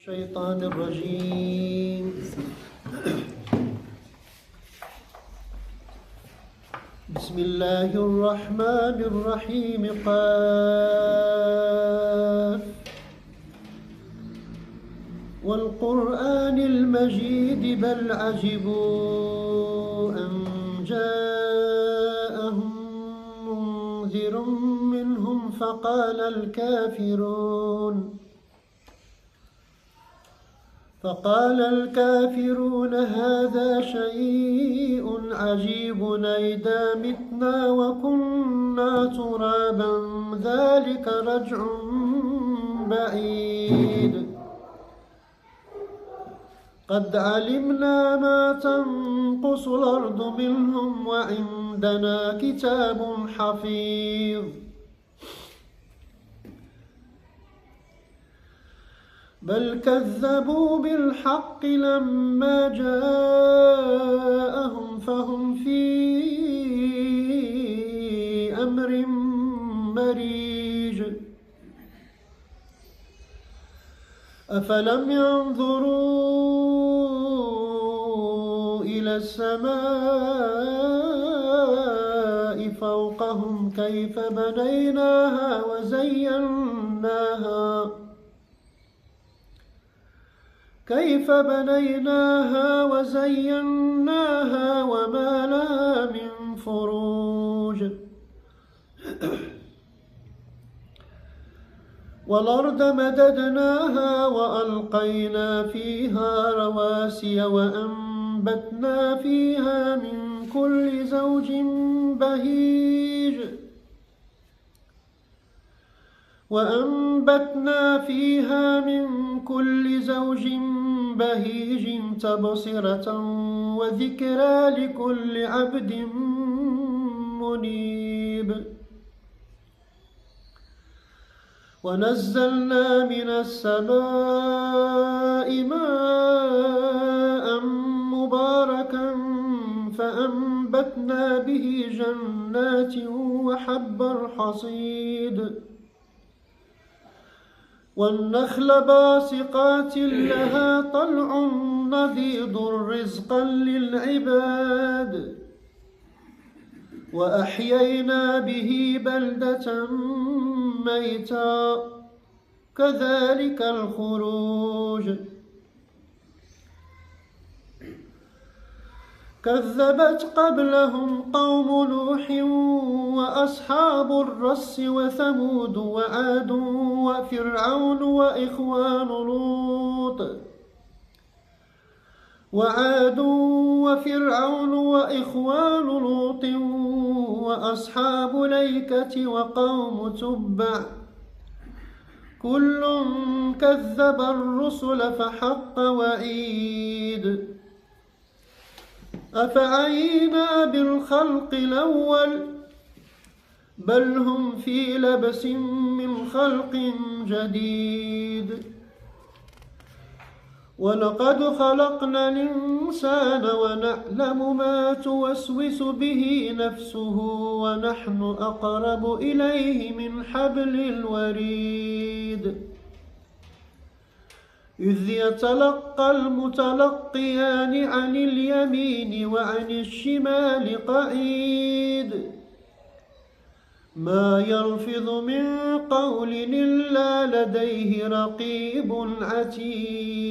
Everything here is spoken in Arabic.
الشيطان الرجيم. بسم الله الرحمن الرحيم. قاف والقرآن المجيد بل عجبوا أن جاءهم منذر منهم فقال الكافرون هذا شيء عجيب أئذا متنا وكنا ترابا ذلك رجع بعيد قد علمنا ما تنقص الأرض منهم وعندنا كتاب حفيظ بل كذبوا بالحق لما جاءهم فهم في أمر مريج أفلم ينظروا إلى السماء فوقهم كيف بنيناها وزيناها وما لها من فروج والأرض مددناها وألقينا فيها رواسي وأنبتنا فيها من كل زوج بهيج تبصرة وذكرى لكل عبد منيب ونزلنا من السماء ماء مباركا فأنبتنا به جنات وحب الحصيد والنخل باسقات لها طلع نضيد رزقا للعباد وأحيينا به بلدة ميتا كذلك الخروج كذبت قبلهم قوم نوح وأصحاب الرس وثمود وعاد وفرعون وإخوان لوط وأصحاب الأيكة وقوم تبع كل كذب الرسل فحق وعيد أفعينا بالخلق الأول بل هم في لبس من خلق جديد ولقد خلقنا الإنسان ونعلم ما توسوس به نفسه ونحن أقرب إليه من حبل الوريد إذ يتلقى المتلقيان عن اليمين وعن الشمال قعيد ما يلفظ من قول إلا لديه رقيب عتيد